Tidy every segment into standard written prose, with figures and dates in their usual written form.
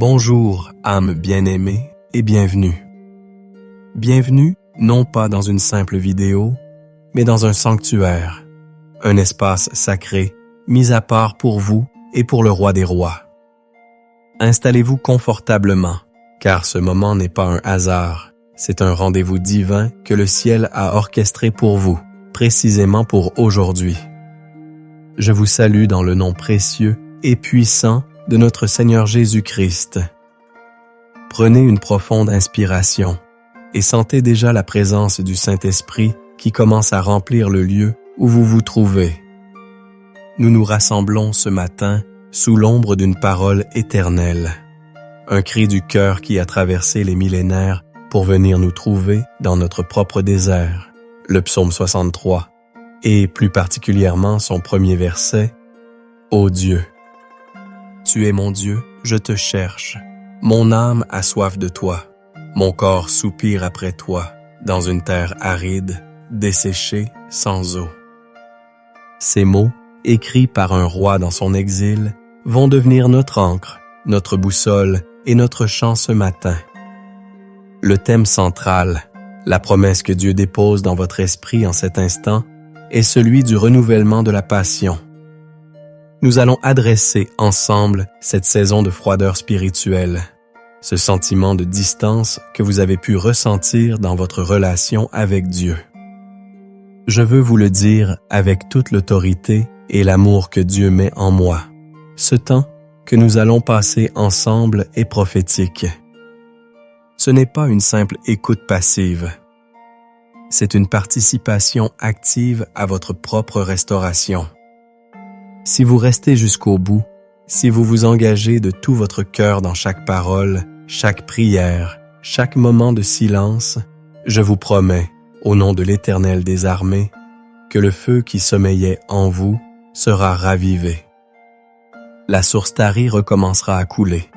Bonjour, âme bien-aimée, et bienvenue. Bienvenue, non pas dans une simple vidéo, mais dans un sanctuaire, un espace sacré, mis à part pour vous et pour le roi des rois. Installez-vous confortablement, car ce moment n'est pas un hasard, c'est un rendez-vous divin que le ciel a orchestré pour vous, précisément pour aujourd'hui. Je vous salue dans le nom précieux et puissant de notre Seigneur Jésus-Christ. Prenez une profonde inspiration et sentez déjà la présence du Saint-Esprit qui commence à remplir le lieu où vous vous trouvez. Nous nous rassemblons ce matin sous l'ombre d'une parole éternelle, un cri du cœur qui a traversé les millénaires pour venir nous trouver dans notre propre désert, le psaume 63, et plus particulièrement son premier verset, « Ô Dieu, tu es mon Dieu, je te cherche. Mon âme a soif de toi. Mon corps soupire après toi, dans une terre aride, desséchée, sans eau. » Ces mots, écrits par un roi dans son exil, vont devenir notre ancre, notre boussole et notre chant ce matin. Le thème central, la promesse que Dieu dépose dans votre esprit en cet instant, est celui du renouvellement de la passion. Nous allons adresser ensemble cette saison de froideur spirituelle, ce sentiment de distance que vous avez pu ressentir dans votre relation avec Dieu. Je veux vous le dire avec toute l'autorité et l'amour que Dieu met en moi. Ce temps que nous allons passer ensemble est prophétique. Ce n'est pas une simple écoute passive. C'est une participation active à votre propre restauration. Si vous restez jusqu'au bout, si vous vous engagez de tout votre cœur dans chaque parole, chaque prière, chaque moment de silence, je vous promets, au nom de l'Éternel des armées, que le feu qui sommeillait en vous sera ravivé. La source tarie recommencera à couler.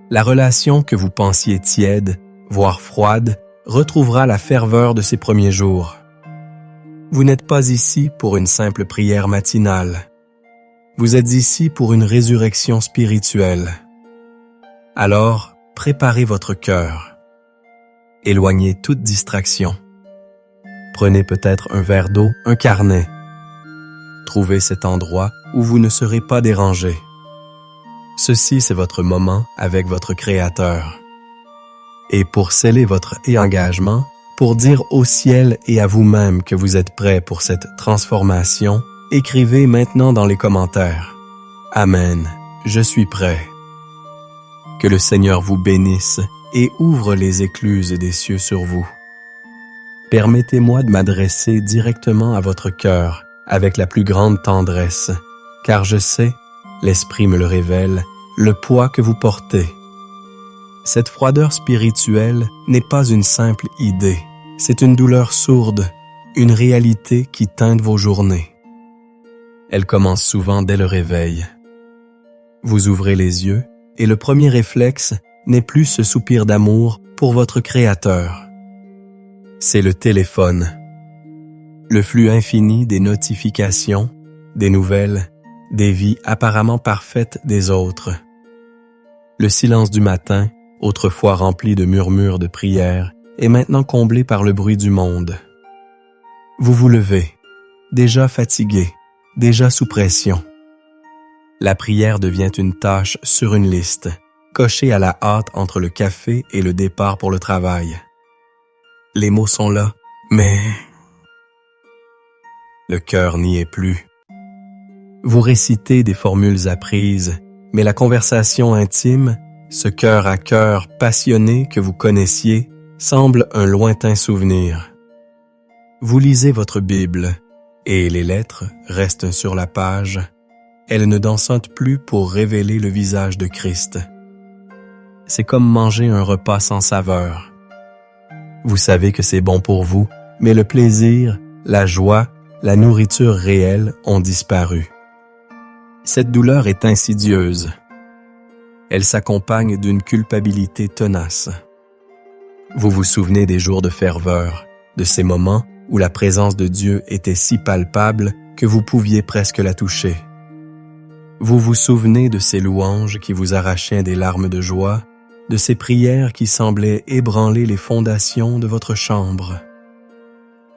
La relation que vous pensiez tiède, voire froide, retrouvera la ferveur de ses premiers jours. Vous n'êtes pas ici pour une simple prière matinale. Vous êtes ici pour une résurrection spirituelle. Alors, préparez votre cœur. Éloignez toute distraction. Prenez peut-être un verre d'eau, un carnet. Trouvez cet endroit où vous ne serez pas dérangé. Ceci, c'est votre moment avec votre Créateur. Et pour sceller votre engagement, pour dire au ciel et à vous-même que vous êtes prêts pour cette transformation, écrivez maintenant dans les commentaires. Amen, je suis prêt. Que le Seigneur vous bénisse et ouvre les écluses des cieux sur vous. Permettez-moi de m'adresser directement à votre cœur avec la plus grande tendresse, car je sais, l'Esprit me le révèle, le poids que vous portez. Cette froideur spirituelle n'est pas une simple idée, c'est une douleur sourde, une réalité qui teinte vos journées. Elle commence souvent dès le réveil. Vous ouvrez les yeux et le premier réflexe n'est plus ce soupir d'amour pour votre Créateur. C'est le téléphone. Le flux infini des notifications, des nouvelles, des vies apparemment parfaites des autres. Le silence du matin, autrefois rempli de murmures de prières, est maintenant comblé par le bruit du monde. Vous vous levez, déjà fatigué, déjà sous pression. La prière devient une tâche sur une liste, cochée à la hâte entre le café et le départ pour le travail. Les mots sont là, mais le cœur n'y est plus. Vous récitez des formules apprises, mais la conversation intime, ce cœur à cœur passionné que vous connaissiez, semble un lointain souvenir. Vous lisez votre Bible, et les lettres restent sur la page. Elles ne dansantent plus pour révéler le visage de Christ. C'est comme manger un repas sans saveur. Vous savez que c'est bon pour vous, mais le plaisir, la joie, la nourriture réelle ont disparu. Cette douleur est insidieuse. Elle s'accompagne d'une culpabilité tenace. Vous vous souvenez des jours de ferveur, de ces moments où la présence de Dieu était si palpable que vous pouviez presque la toucher. Vous vous souvenez de ces louanges qui vous arrachaient des larmes de joie, de ces prières qui semblaient ébranler les fondations de votre chambre.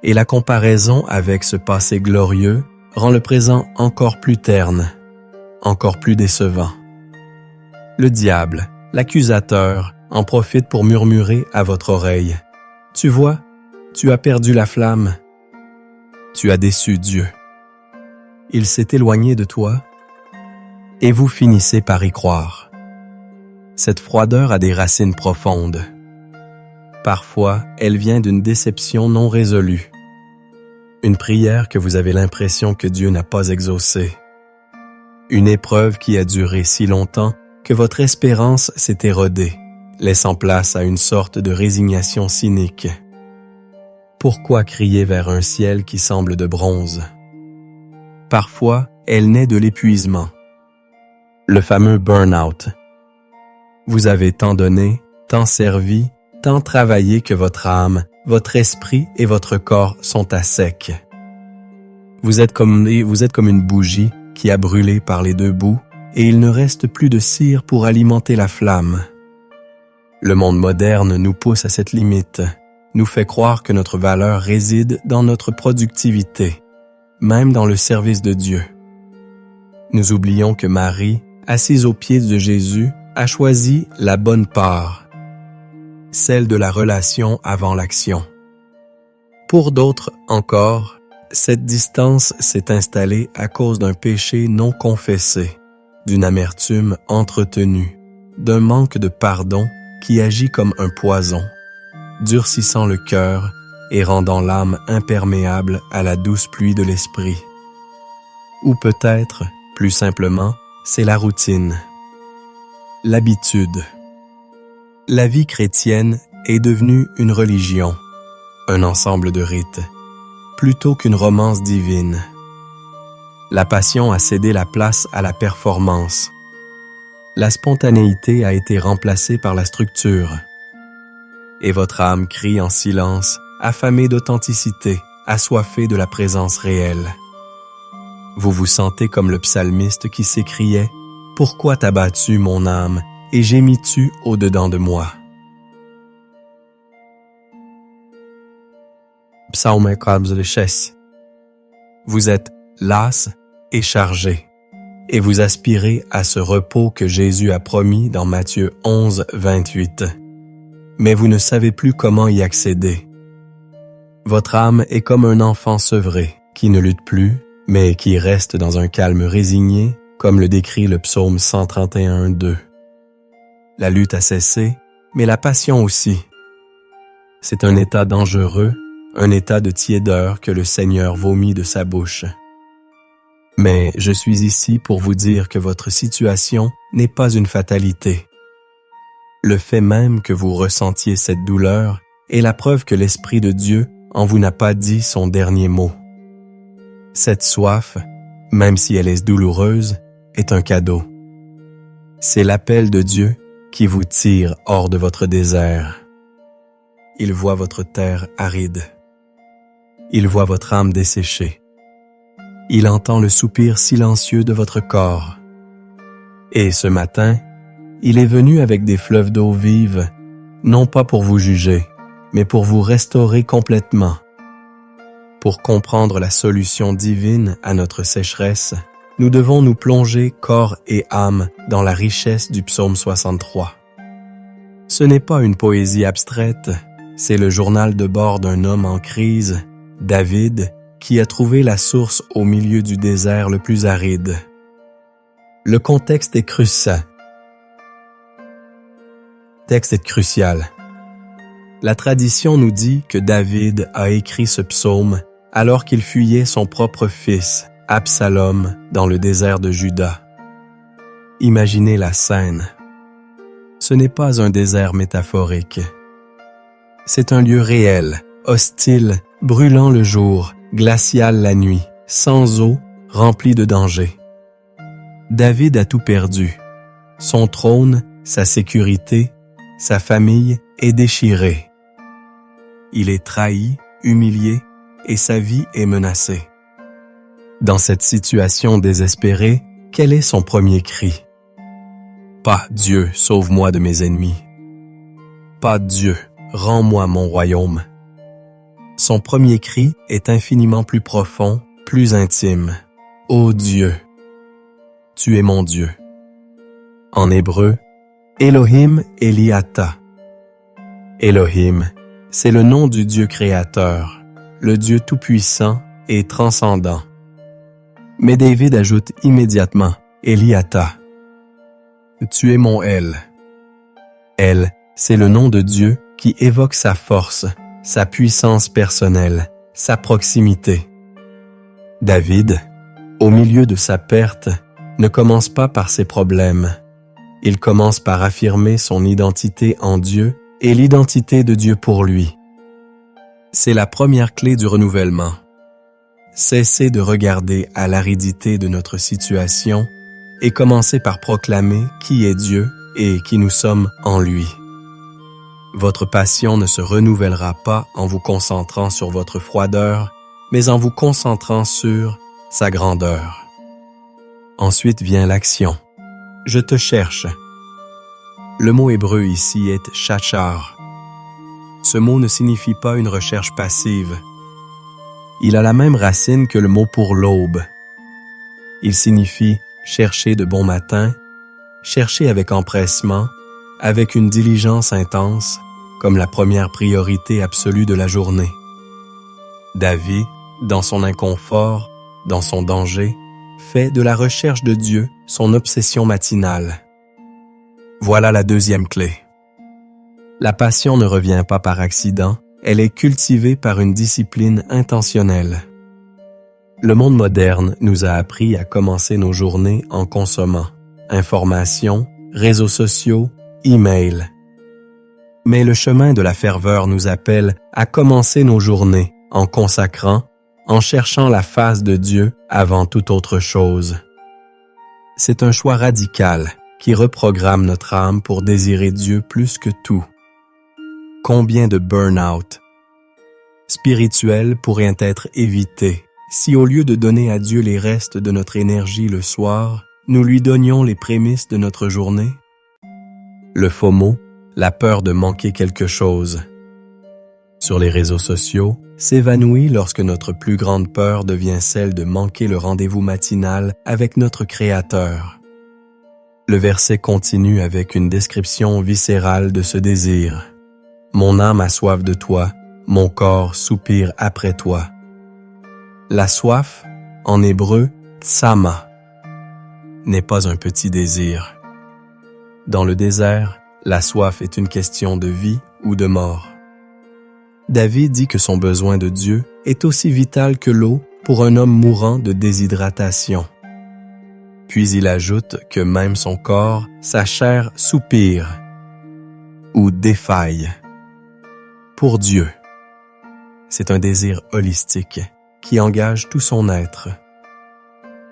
Et la comparaison avec ce passé glorieux rend le présent encore plus terne, encore plus décevant. Le diable, l'accusateur, en profite pour murmurer à votre oreille. Tu vois, tu as perdu la flamme. Tu as déçu Dieu. Il s'est éloigné de toi et vous finissez par y croire. Cette froideur a des racines profondes. Parfois, elle vient d'une déception non résolue. Une prière que vous avez l'impression que Dieu n'a pas exaucée. Une épreuve qui a duré si longtemps que votre espérance s'est érodée, laissant place à une sorte de résignation cynique. Pourquoi crier vers un ciel qui semble de bronze? Parfois, elle naît de l'épuisement. Le fameux burn-out. Vous avez tant donné, tant servi, tant travaillé que votre âme, votre esprit et votre corps sont à sec. Vous êtes comme une bougie qui a brûlé par les deux bouts et il ne reste plus de cire pour alimenter la flamme. Le monde moderne nous pousse à cette limite, nous fait croire que notre valeur réside dans notre productivité, même dans le service de Dieu. Nous oublions que Marie, assise aux pieds de Jésus, a choisi la bonne part, celle de la relation avant l'action. Pour d'autres encore, cette distance s'est installée à cause d'un péché non confessé, d'une amertume entretenue, d'un manque de pardon qui agit comme un poison, durcissant le cœur et rendant l'âme imperméable à la douce pluie de l'esprit. Ou peut-être, plus simplement, c'est la routine. L'habitude. La vie chrétienne est devenue une religion, un ensemble de rites, plutôt qu'une romance divine. La passion a cédé la place à la performance. La spontanéité a été remplacée par la structure. Et votre âme crie en silence, affamée d'authenticité, assoiffée de la présence réelle. Vous vous sentez comme le psalmiste qui s'écriait « Pourquoi t'as battu mon âme et gémis-tu au-dedans de moi ?» Psaume 46. Vous êtes las et chargé, et vous aspirez à ce repos que Jésus a promis dans Matthieu 11, 28. Mais vous ne savez plus comment y accéder. Votre âme est comme un enfant sevré, qui ne lutte plus, mais qui reste dans un calme résigné, comme le décrit le psaume 131, 2. La lutte a cessé, mais la passion aussi. C'est un état dangereux, un état de tiédeur que le Seigneur vomit de sa bouche. Mais je suis ici pour vous dire que votre situation n'est pas une fatalité. Le fait même que vous ressentiez cette douleur est la preuve que l'Esprit de Dieu en vous n'a pas dit son dernier mot. Cette soif, même si elle est douloureuse, est un cadeau. C'est l'appel de Dieu qui vous tire hors de votre désert. Il voit votre terre aride. Il voit votre âme desséchée. Il entend le soupir silencieux de votre corps. Et ce matin, il est venu avec des fleuves d'eau vive, non pas pour vous juger, mais pour vous restaurer complètement. Pour comprendre la solution divine à notre sécheresse, nous devons nous plonger corps et âme dans la richesse du psaume 63. Ce n'est pas une poésie abstraite, c'est le journal de bord d'un homme en crise, David, qui a trouvé la source au milieu du désert le plus aride. Le contexte est crucial. La tradition nous dit que David a écrit ce psaume alors qu'il fuyait son propre fils, Absalom, dans le désert de Juda. Imaginez la scène. Ce n'est pas un désert métaphorique. C'est un lieu réel, hostile, brûlant le jour, glacial la nuit, sans eau, rempli de dangers. David a tout perdu. Son trône, sa sécurité, sa famille est déchirée. Il est trahi, humilié, et sa vie est menacée. Dans cette situation désespérée, quel est son premier cri? Pas « Dieu, sauve-moi de mes ennemis ». Pas « Dieu, rends-moi mon royaume ». Son premier cri est infiniment plus profond, plus intime. « Ô Dieu, tu es mon Dieu ». En hébreu, Elohim Eliata. Elohim, c'est le nom du Dieu créateur, le Dieu tout-puissant et transcendant. Mais David ajoute immédiatement Eliata. Tu es mon El. El, c'est le nom de Dieu qui évoque sa force, sa puissance personnelle, sa proximité. David, au milieu de sa perte, ne commence pas par ses problèmes. Il commence par affirmer son identité en Dieu et l'identité de Dieu pour lui. C'est la première clé du renouvellement. Cessez de regarder à l'aridité de notre situation et commencez par proclamer qui est Dieu et qui nous sommes en lui. Votre passion ne se renouvellera pas en vous concentrant sur votre froideur, mais en vous concentrant sur sa grandeur. Ensuite vient l'action. Je te cherche. Le mot hébreu ici est chachar. Ce mot ne signifie pas une recherche passive. Il a la même racine que le mot pour l'aube. Il signifie chercher de bon matin, chercher avec empressement, avec une diligence intense, comme la première priorité absolue de la journée. David, dans son inconfort, dans son danger, fait de la recherche de Dieu son obsession matinale. Voilà la deuxième clé. La passion ne revient pas par accident, elle est cultivée par une discipline intentionnelle. Le monde moderne nous a appris à commencer nos journées en consommant informations, réseaux sociaux, emails. Mais le chemin de la ferveur nous appelle à commencer nos journées en consacrant, en cherchant la face de Dieu avant toute autre chose. C'est un choix radical qui reprogramme notre âme pour désirer Dieu plus que tout. Combien de burn-out spirituels pourraient être évités si au lieu de donner à Dieu les restes de notre énergie le soir, nous lui donnions les prémices de notre journée? Le FOMO, la peur de manquer quelque chose, sur les réseaux sociaux, s'évanouit lorsque notre plus grande peur devient celle de manquer le rendez-vous matinal avec notre Créateur. Le verset continue avec une description viscérale de ce désir. « Mon âme a soif de toi, mon corps soupire après toi. » La soif, en hébreu, tsama, n'est pas un petit désir. Dans le désert, la soif est une question de vie ou de mort. David dit que son besoin de Dieu est aussi vital que l'eau pour un homme mourant de déshydratation. Puis il ajoute que même son corps, sa chair soupire ou défaille pour Dieu. C'est un désir holistique qui engage tout son être.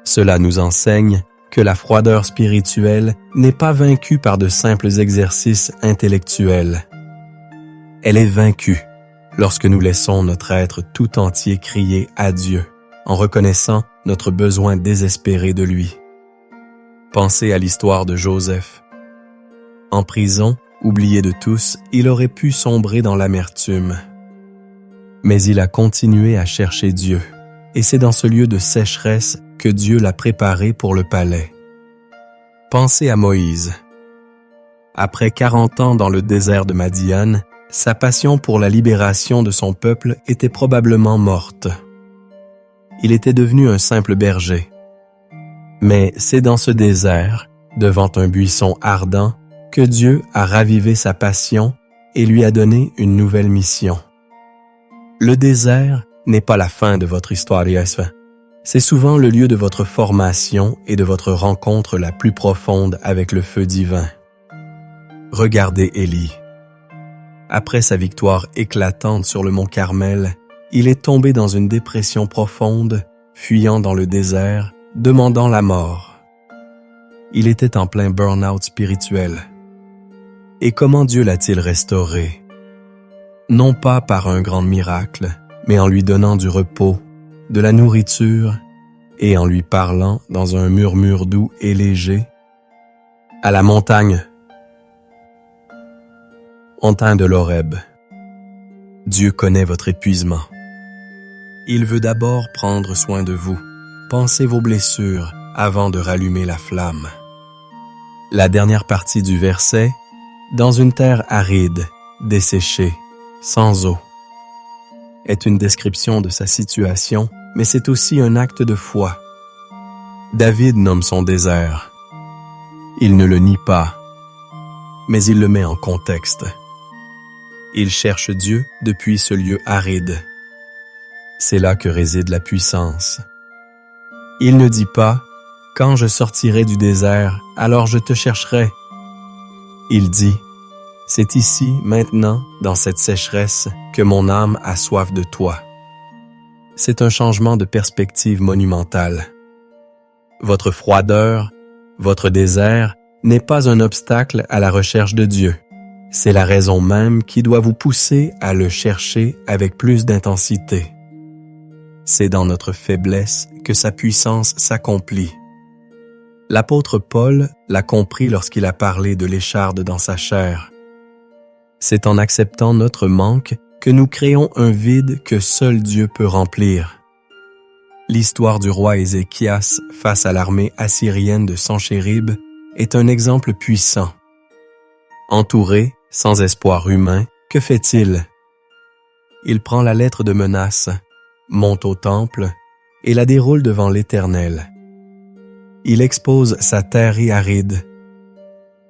Cela nous enseigne que la froideur spirituelle n'est pas vaincue par de simples exercices intellectuels. Elle est vaincue lorsque nous laissons notre être tout entier crier à Dieu, en reconnaissant notre besoin désespéré de lui. Pensez à l'histoire de Joseph. En prison, oublié de tous, il aurait pu sombrer dans l'amertume. Mais il a continué à chercher Dieu, et c'est dans ce lieu de sécheresse que Dieu l'a préparé pour le palais. Pensez à Moïse. Après 40 ans dans le désert de Madian, sa passion pour la libération de son peuple était probablement morte. Il était devenu un simple berger. Mais c'est dans ce désert, devant un buisson ardent, que Dieu a ravivé sa passion et lui a donné une nouvelle mission. Le désert n'est pas la fin de votre histoire, c'est souvent le lieu de votre formation et de votre rencontre la plus profonde avec le feu divin. Regardez Élie. Après sa victoire éclatante sur le mont Carmel, il est tombé dans une dépression profonde, fuyant dans le désert, demandant la mort. Il était en plein burn-out spirituel. Et comment Dieu l'a-t-il restauré? Non pas par un grand miracle, mais en lui donnant du repos, de la nourriture et en lui parlant dans un murmure doux et léger, « À la montagne, montagne de l'Horeb. Dieu connaît votre épuisement. Il veut d'abord prendre soin de vous. Pensez vos blessures avant de rallumer la flamme. » La dernière partie du verset, « Dans une terre aride, desséchée, sans eau », est une description de sa situation, mais c'est aussi un acte de foi. David nomme son désert. Il ne le nie pas, mais il le met en contexte. Il cherche Dieu depuis ce lieu aride. C'est là que réside la puissance. Il ne dit pas « Quand je sortirai du désert, alors je te chercherai ». Il dit « C'est ici, maintenant, dans cette sécheresse, que mon âme a soif de toi ». C'est un changement de perspective monumental. Votre froideur, votre désert n'est pas un obstacle à la recherche de Dieu. C'est la raison même qui doit vous pousser à le chercher avec plus d'intensité. C'est dans notre faiblesse que sa puissance s'accomplit. L'apôtre Paul l'a compris lorsqu'il a parlé de l'écharde dans sa chair. C'est en acceptant notre manque que nous créons un vide que seul Dieu peut remplir. L'histoire du roi Ézéchias face à l'armée assyrienne de Sanchérib est un exemple puissant. Entouré, sans espoir humain, que fait-il? Il prend la lettre de menace, monte au temple et la déroule devant l'Éternel. Il expose sa terre aride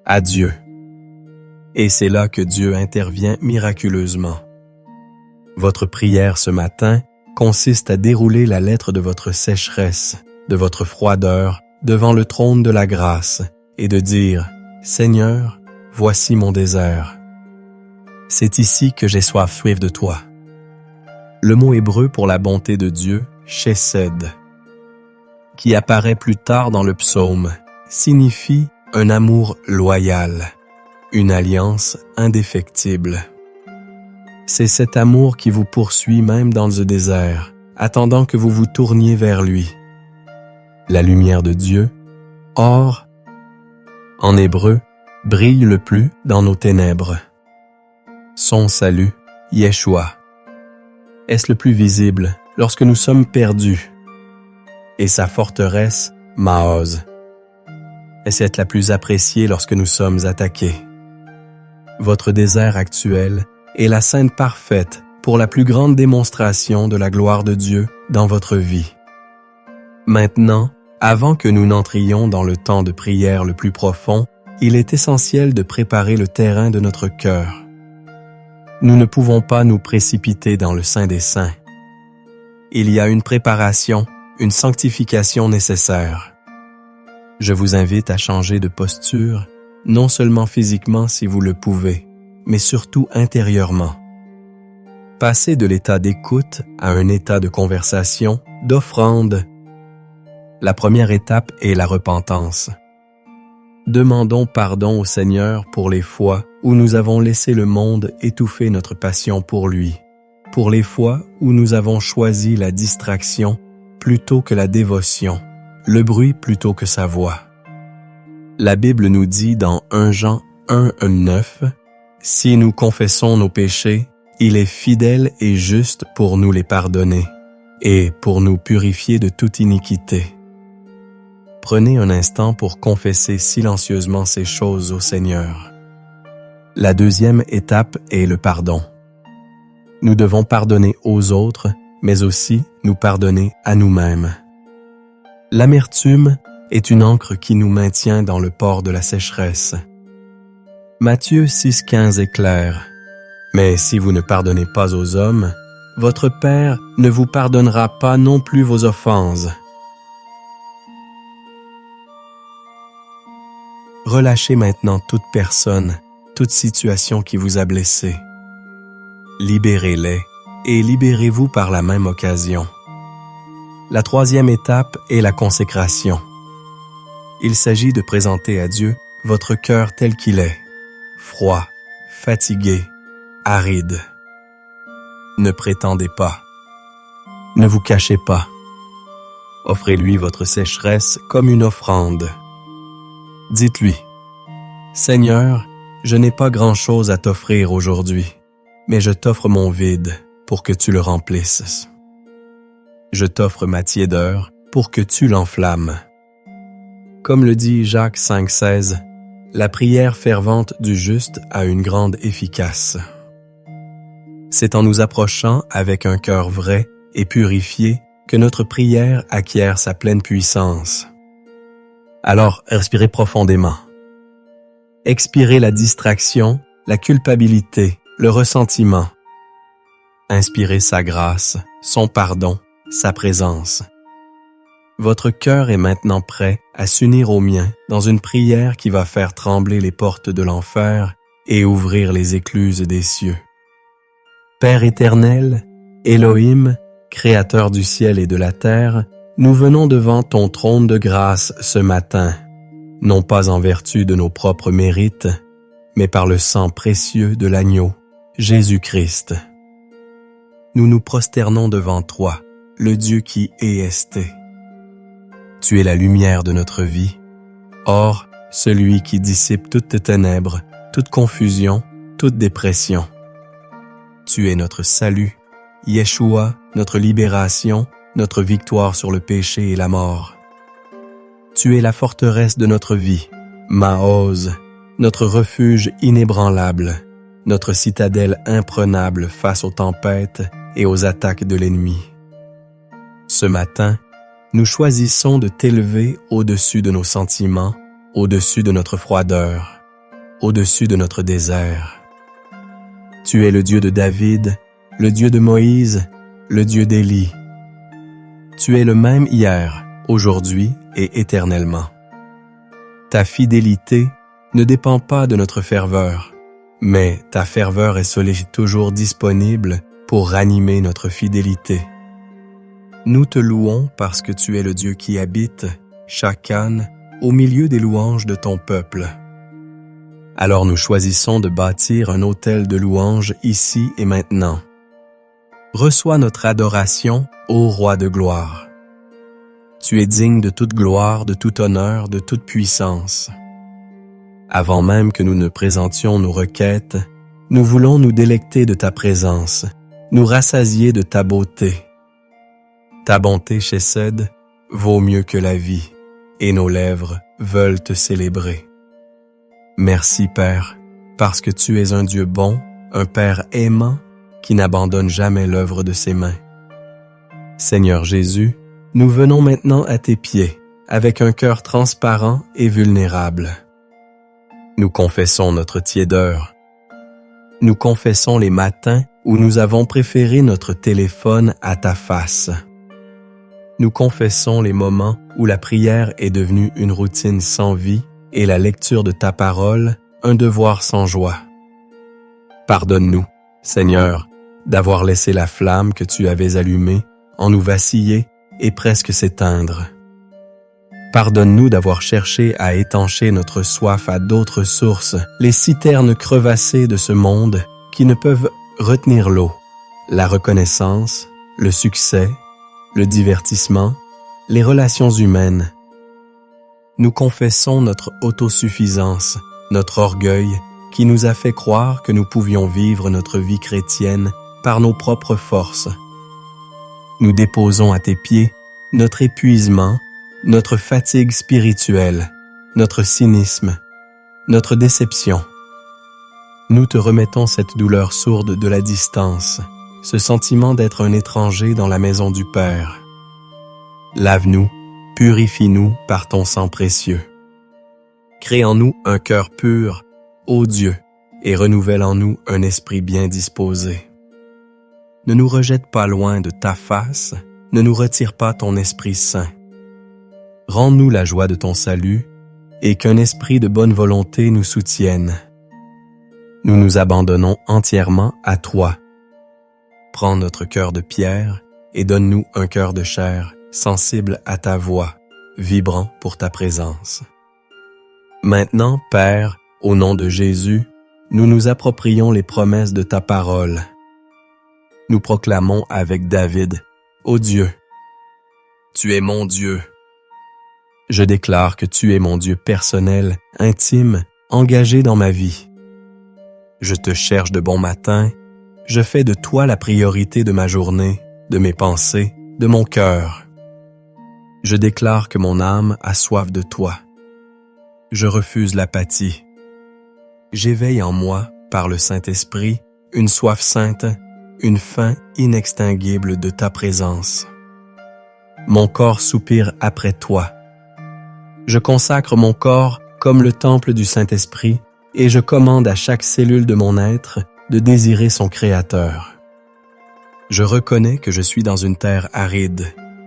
à Dieu. Et c'est là que Dieu intervient miraculeusement. Votre prière ce matin consiste à dérouler la lettre de votre sécheresse, de votre froideur, devant le trône de la grâce et de dire « Seigneur, voici mon désert. C'est ici que j'ai soif de toi. » Le mot hébreu pour la bonté de Dieu, chesed, qui apparaît plus tard dans le psaume, signifie un amour loyal, une alliance indéfectible. C'est cet amour qui vous poursuit même dans le désert, attendant que vous vous tourniez vers lui. La lumière de Dieu, or, en hébreu, brille le plus dans nos ténèbres. Son salut, Yeshua, est le plus visible lorsque nous sommes perdus, et sa forteresse, Maoz, est la plus appréciée lorsque nous sommes attaqués. Votre désert actuel est la scène parfaite pour la plus grande démonstration de la gloire de Dieu dans votre vie. Maintenant, avant que nous n'entrions dans le temps de prière le plus profond, il est essentiel de préparer le terrain de notre cœur. Nous ne pouvons pas nous précipiter dans le Saint des Saints. Il y a une préparation, une sanctification nécessaire. Je vous invite à changer de posture, non seulement physiquement si vous le pouvez, mais surtout intérieurement. Passez de l'état d'écoute à un état de conversation, d'offrande. La première étape est la repentance. Demandons pardon au Seigneur pour les fois où nous avons laissé le monde étouffer notre passion pour lui, pour les fois où nous avons choisi la distraction plutôt que la dévotion, le bruit plutôt que sa voix. La Bible nous dit dans 1 Jean 1:9, « Si nous confessons nos péchés, il est fidèle et juste pour nous les pardonner et pour nous purifier de toute iniquité. » Prenez un instant pour confesser silencieusement ces choses au Seigneur. La deuxième étape est le pardon. Nous devons pardonner aux autres, mais aussi nous pardonner à nous-mêmes. L'amertume est une ancre qui nous maintient dans le port de la sécheresse. Matthieu 6,15 est clair. « Mais si vous ne pardonnez pas aux hommes, votre Père ne vous pardonnera pas non plus vos offenses. » Relâchez maintenant toute personne, toute situation qui vous a blessé. Libérez-les et libérez-vous par la même occasion. La troisième étape est la consécration. Il s'agit de présenter à Dieu votre cœur tel qu'il est, froid, fatigué, aride. Ne prétendez pas. Ne vous cachez pas. Offrez-lui votre sécheresse comme une offrande. Dites-lui, « Seigneur, je n'ai pas grand-chose à t'offrir aujourd'hui, mais je t'offre mon vide pour que tu le remplisses. Je t'offre ma tiédeur pour que tu l'enflammes. » Comme le dit Jacques 5,16, la prière fervente du juste a une grande efficace. C'est en nous approchant avec un cœur vrai et purifié que notre prière acquiert sa pleine puissance. Alors, respirez profondément. Expirez la distraction, la culpabilité, le ressentiment. Inspirez sa grâce, son pardon, sa présence. Votre cœur est maintenant prêt à s'unir au mien dans une prière qui va faire trembler les portes de l'enfer et ouvrir les écluses des cieux. Père éternel, Elohim, Créateur du ciel et de la terre, nous venons devant ton trône de grâce ce matin, non pas en vertu de nos propres mérites, mais par le sang précieux de l'agneau, Jésus-Christ. Nous nous prosternons devant toi, le Dieu qui est esté. Tu es la lumière de notre vie. Or, celui qui dissipe toutes ténèbres, toute confusion, toute dépression. Tu es notre salut, Yeshua, notre libération, notre victoire sur le péché et la mort. Tu es la forteresse de notre vie, Maoz, notre refuge inébranlable, notre citadelle imprenable face aux tempêtes et aux attaques de l'ennemi. Ce matin, nous choisissons de t'élever au-dessus de nos sentiments, au-dessus de notre froideur, au-dessus de notre désert. Tu es le Dieu de David, le Dieu de Moïse, le Dieu d'Élie. Tu es le même hier, aujourd'hui et éternellement. Ta fidélité ne dépend pas de notre ferveur, mais ta ferveur est toujours disponible pour ranimer notre fidélité. Nous te louons parce que tu es le Dieu qui habite, Shakan, au milieu des louanges de ton peuple. Alors nous choisissons de bâtir un autel de louanges ici et maintenant. Reçois notre adoration, ô Roi de gloire. Tu es digne de toute gloire, de tout honneur, de toute puissance. Avant même que nous ne présentions nos requêtes, nous voulons nous délecter de ta présence, nous rassasier de ta beauté. Ta bonté, Chesed, vaut mieux que la vie, et nos lèvres veulent te célébrer. Merci, Père, parce que tu es un Dieu bon, un Père aimant, qui n'abandonne jamais l'œuvre de ses mains. Seigneur Jésus, nous venons maintenant à tes pieds, avec un cœur transparent et vulnérable. Nous confessons notre tiédeur. Nous confessons les matins où nous avons préféré notre téléphone à ta face. Nous confessons les moments où la prière est devenue une routine sans vie et la lecture de ta parole un devoir sans joie. Pardonne-nous, Seigneur, d'avoir laissé la flamme que tu avais allumée en nous vaciller et presque s'éteindre. Pardonne-nous d'avoir cherché à étancher notre soif à d'autres sources, les citernes crevassées de ce monde qui ne peuvent retenir l'eau, la reconnaissance, le succès, le divertissement, les relations humaines. Nous confessons notre autosuffisance, notre orgueil qui nous a fait croire que nous pouvions vivre notre vie chrétienne par nos propres forces. Nous déposons à tes pieds notre épuisement, notre fatigue spirituelle, notre cynisme, notre déception. Nous te remettons cette douleur sourde de la distance, ce sentiment d'être un étranger dans la maison du Père. Lave-nous, purifie-nous par ton sang précieux. Crée en nous un cœur pur, ô Dieu, et renouvelle en nous un esprit bien disposé. Ne nous rejette pas loin de ta face, ne nous retire pas ton Esprit Saint. Rends-nous la joie de ton salut et qu'un esprit de bonne volonté nous soutienne. Nous nous abandonnons entièrement à toi. Prends notre cœur de pierre et donne-nous un cœur de chair, sensible à ta voix, vibrant pour ta présence. Maintenant, Père, au nom de Jésus, nous nous approprions les promesses de ta parole. Nous proclamons avec David, « Ô Dieu, Tu es mon Dieu. Je déclare que tu es mon Dieu personnel, intime, engagé dans ma vie. Je te cherche de bon matin, je fais de toi la priorité de ma journée, de mes pensées, de mon cœur. Je déclare que mon âme a soif de toi. Je refuse l'apathie. J'éveille en moi, par le Saint-Esprit, une soif sainte, une faim inextinguible de ta présence. Mon corps soupire après toi. Je consacre mon corps comme le temple du Saint-Esprit et je commande à chaque cellule de mon être de désirer son Créateur. Je reconnais que je suis dans une terre aride,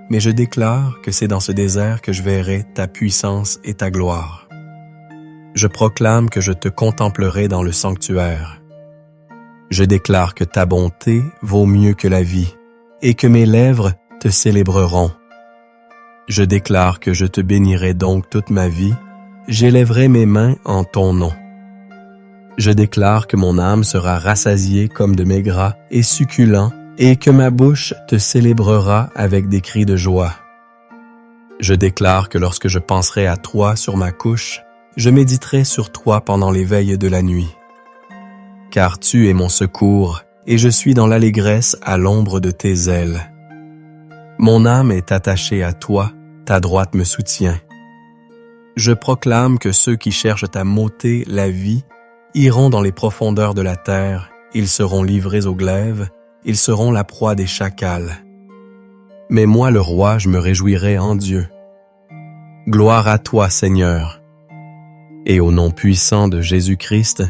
mais je déclare que c'est dans ce désert que je verrai ta puissance et ta gloire. Je proclame que je te contemplerai dans le sanctuaire. Je déclare que ta bonté vaut mieux que la vie et que mes lèvres te célébreront. Je déclare que je te bénirai donc toute ma vie, j'élèverai mes mains en ton nom. Je déclare que mon âme sera rassasiée comme de mes gras et succulents, et que ma bouche te célébrera avec des cris de joie. Je déclare que lorsque je penserai à toi sur ma couche, je méditerai sur toi pendant les veilles de la nuit. Car tu es mon secours, et je suis dans l'allégresse à l'ombre de tes ailes. Mon âme est attachée à toi, ta droite me soutient. Je proclame que ceux qui cherchent à m'ôter la vie iront dans les profondeurs de la terre, ils seront livrés au glaive, ils seront la proie des chacals. Mais moi, le roi, je me réjouirai en Dieu. Gloire à toi, Seigneur. Et au nom puissant de Jésus-Christ,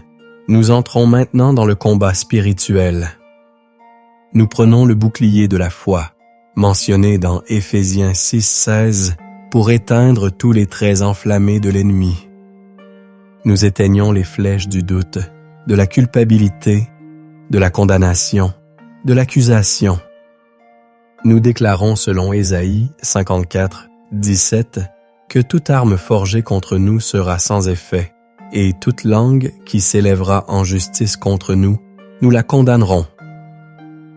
nous entrons maintenant dans le combat spirituel. Nous prenons le bouclier de la foi, mentionné dans Éphésiens 6:16, pour éteindre tous les traits enflammés de l'ennemi. Nous éteignons les flèches du doute, de la culpabilité, de la condamnation, de l'accusation. Nous déclarons selon Ésaïe 54:17 que toute arme forgée contre nous sera sans effet, et toute langue qui s'élèvera en justice contre nous, nous la condamnerons.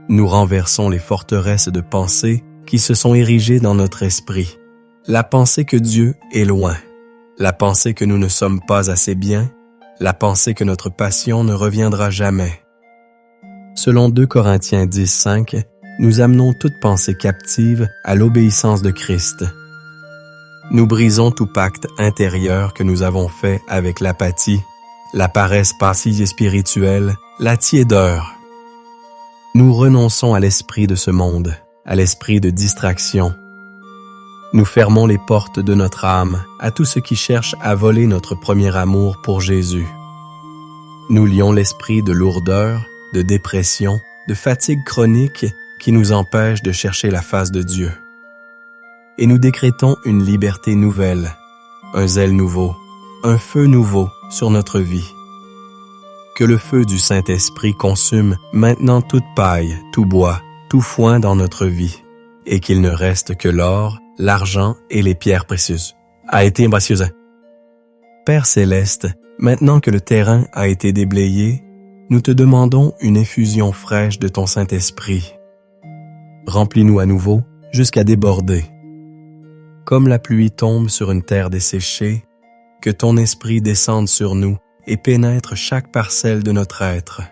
Nous renversons les forteresses de pensée qui se sont érigées dans notre esprit. La pensée que Dieu est loin, la pensée que nous ne sommes pas assez bien, la pensée que notre passion ne reviendra jamais. Selon 2 Corinthiens 10:5, nous amenons toute pensée captive à l'obéissance de Christ. Nous brisons tout pacte intérieur que nous avons fait avec l'apathie, la paresse passive et spirituelle, la tiédeur. Nous renonçons à l'esprit de ce monde, à l'esprit de distraction. Nous fermons les portes de notre âme à tout ce qui cherche à voler notre premier amour pour Jésus. Nous lions l'esprit de lourdeur, de dépression, de fatigue chronique qui nous empêche de chercher la face de Dieu. Et nous décrétons une liberté nouvelle, un zèle nouveau, un feu nouveau sur notre vie. Que le feu du Saint-Esprit consume maintenant toute paille, tout bois, tout foin dans notre vie, et qu'il ne reste que l'or, l'argent et les pierres précieuses. Père céleste, maintenant que le terrain a été déblayé, nous te demandons une effusion fraîche de ton Saint-Esprit. Remplis-nous à nouveau jusqu'à déborder. Comme la pluie tombe sur une terre desséchée, que ton esprit descende sur nous et pénètre chaque parcelle de notre être.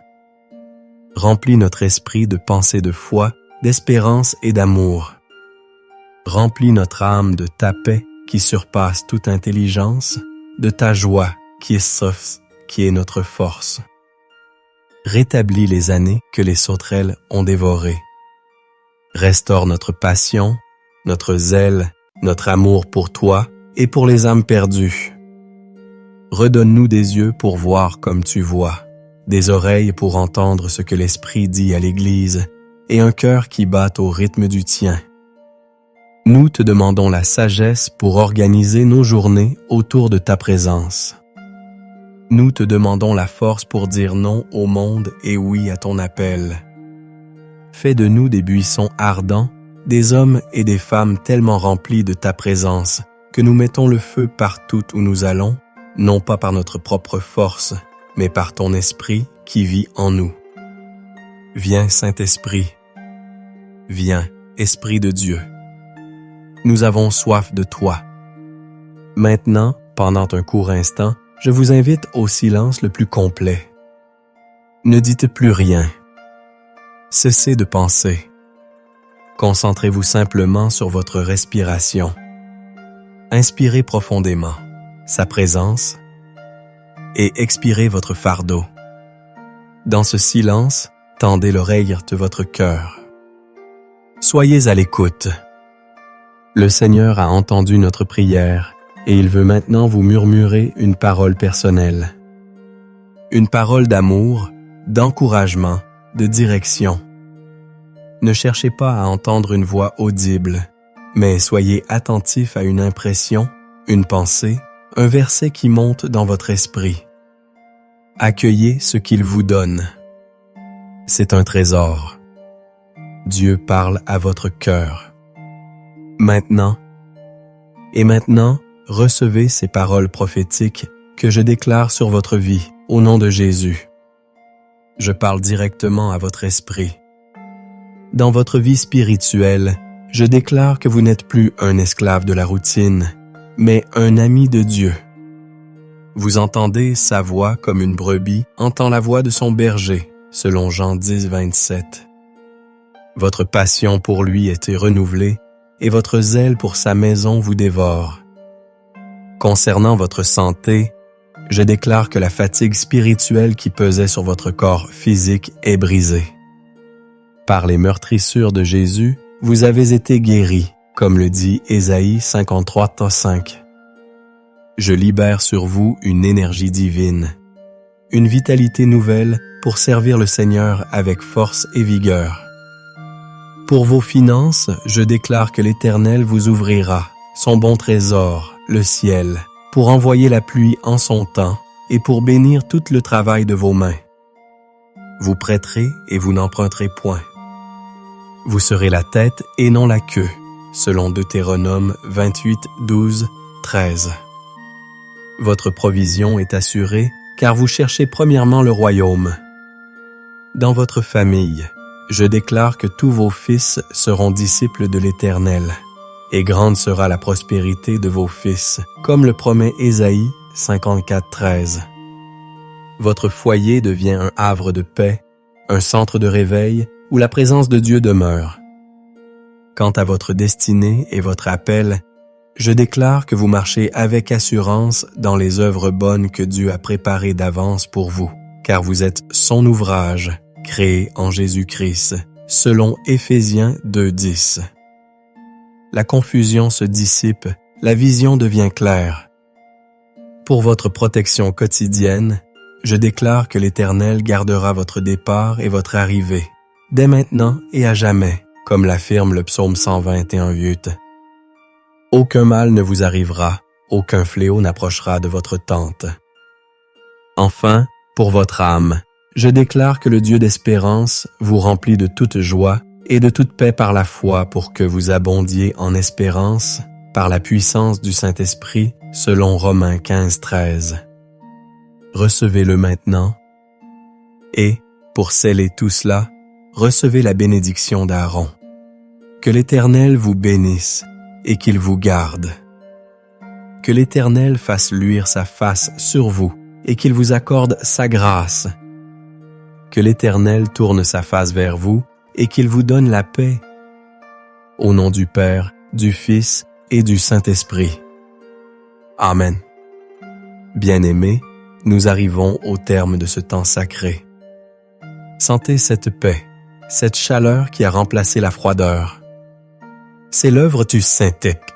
Remplis notre esprit de pensées de foi, d'espérance et d'amour. Remplis notre âme de ta paix qui surpasse toute intelligence, de ta joie qui est source, qui est notre force. Rétablis les années que les sauterelles ont dévorées. Restaure notre passion, notre zèle, notre amour pour toi et pour les âmes perdues. Redonne-nous des yeux pour voir comme tu vois, des oreilles pour entendre ce que l'Esprit dit à l'Église et un cœur qui bat au rythme du tien. Nous te demandons la sagesse pour organiser nos journées autour de ta présence. Nous te demandons la force pour dire non au monde et oui à ton appel. Fais de nous des buissons ardents, des hommes et des femmes tellement remplis de ta présence que nous mettons le feu partout où nous allons, non pas par notre propre force, mais par ton esprit qui vit en nous. Viens, Saint-Esprit. Viens, Esprit de Dieu. nous avons soif de toi. Maintenant, pendant un court instant, je vous invite au silence le plus complet. Ne dites plus rien. Cessez de penser. Concentrez-vous simplement sur votre respiration. Inspirez profondément sa présence et expirez votre fardeau. Dans ce silence, tendez l'oreille de votre cœur. Soyez à l'écoute. Le Seigneur a entendu notre prière et il veut maintenant vous murmurer une parole personnelle. Une parole d'amour, d'encouragement, de direction. Ne cherchez pas à entendre une voix audible, mais soyez attentif à une impression, une pensée, un verset qui monte dans votre esprit. Accueillez ce qu'il vous donne. C'est un trésor. Dieu parle à votre cœur. Maintenant, recevez ces paroles prophétiques que je déclare sur votre vie, au nom de Jésus. Je parle directement à votre esprit. Dans votre vie spirituelle, je déclare que vous n'êtes plus un esclave de la routine, mais un ami de Dieu. Vous entendez sa voix comme une brebis entend la voix de son berger, selon Jean 10, 27. Votre passion pour lui était renouvelée et votre zèle pour sa maison vous dévore. Concernant votre santé, je déclare que la fatigue spirituelle qui pesait sur votre corps physique est brisée. Par les meurtrissures de Jésus, vous avez été guéris, comme le dit Ésaïe 53, 5. Je libère sur vous une énergie divine, une vitalité nouvelle pour servir le Seigneur avec force et vigueur. Pour vos finances, je déclare que l'Éternel vous ouvrira son bon trésor, le ciel, pour envoyer la pluie en son temps et pour bénir tout le travail de vos mains. Vous prêterez et vous n'emprunterez point. Vous serez la tête et non la queue, selon Deutéronome 28, 12, 13. Votre provision est assurée, car vous cherchez premièrement le royaume. Dans votre famille, je déclare que tous vos fils seront disciples de l'Éternel, et grande sera la prospérité de vos fils, comme le promet Ésaïe 54, 13. Votre foyer devient un havre de paix, un centre de réveil, où la présence de Dieu demeure. Quant à votre destinée et votre appel, je déclare que vous marchez avec assurance dans les œuvres bonnes que Dieu a préparées d'avance pour vous, car vous êtes son ouvrage, créé en Jésus-Christ, selon Éphésiens 2:10. La confusion se dissipe, la vision devient claire. Pour votre protection quotidienne, je déclare que l'Éternel gardera votre départ et votre arrivée, dès maintenant et à jamais, comme l'affirme le psaume 121:8. Aucun mal ne vous arrivera, aucun fléau n'approchera de votre tente. Enfin, pour votre âme, je déclare que le Dieu d'espérance vous remplit de toute joie et de toute paix par la foi pour que vous abondiez en espérance par la puissance du Saint-Esprit, selon Romains 15, 13. Recevez-le maintenant et, pour sceller tout cela, recevez la bénédiction d'Aaron. Que l'Éternel vous bénisse et qu'il vous garde. Que l'Éternel fasse luire sa face sur vous et qu'il vous accorde sa grâce. Que l'Éternel tourne sa face vers vous et qu'il vous donne la paix. Au nom du Père, du Fils et du Saint-Esprit. Amen. Bien-aimés, nous arrivons au terme de ce temps sacré. Sentez cette paix, cette chaleur qui a remplacé la froideur. C'est l'œuvre du Saint-Esprit.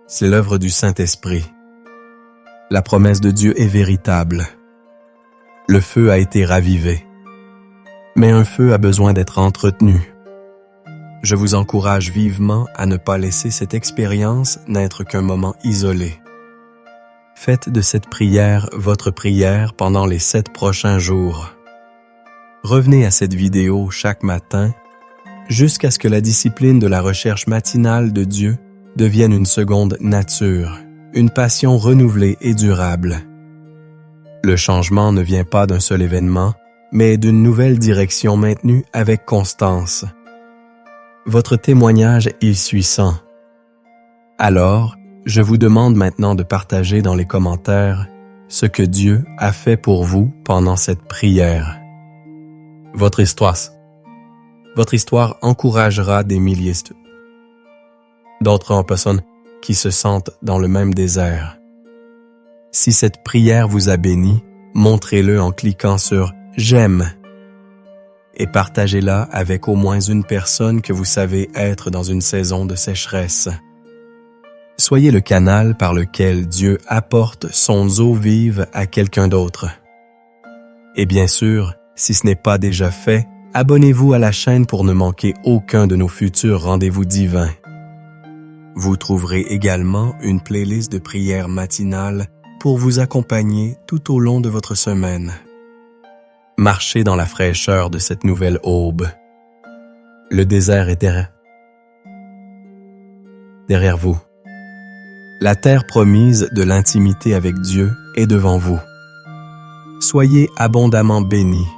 C'est l'œuvre du Saint-Esprit. La promesse de Dieu est véritable. Le feu a été ravivé. Mais un feu a besoin d'être entretenu. Je vous encourage vivement à ne pas laisser cette expérience n'être qu'un moment isolé. Faites de cette prière votre prière pendant les 7 prochains jours. Revenez à cette vidéo chaque matin jusqu'à ce que la discipline de la recherche matinale de Dieu devienne une seconde nature, une passion renouvelée et durable. Le changement ne vient pas d'un seul événement, mais d'une nouvelle direction maintenue avec constance. votre témoignage est puissant. Alors, je vous demande maintenant de partager dans les commentaires ce que Dieu a fait pour vous pendant cette prière. Votre histoire encouragera des milliers d'autres personnes qui se sentent dans le même désert. Si cette prière vous a béni, montrez-le en cliquant sur « J'aime » et partagez-la avec au moins une personne que vous savez être dans une saison de sécheresse. Soyez le canal par lequel Dieu apporte son eau vive à quelqu'un d'autre. Et bien sûr, si ce n'est pas déjà fait, abonnez-vous à la chaîne pour ne manquer aucun de nos futurs rendez-vous divins. Vous trouverez également une playlist de prières matinales pour vous accompagner tout au long de votre semaine. Marchez dans la fraîcheur de cette nouvelle aube. Le désert est derrière vous. La terre promise de l'intimité avec Dieu est devant vous. Soyez abondamment bénis.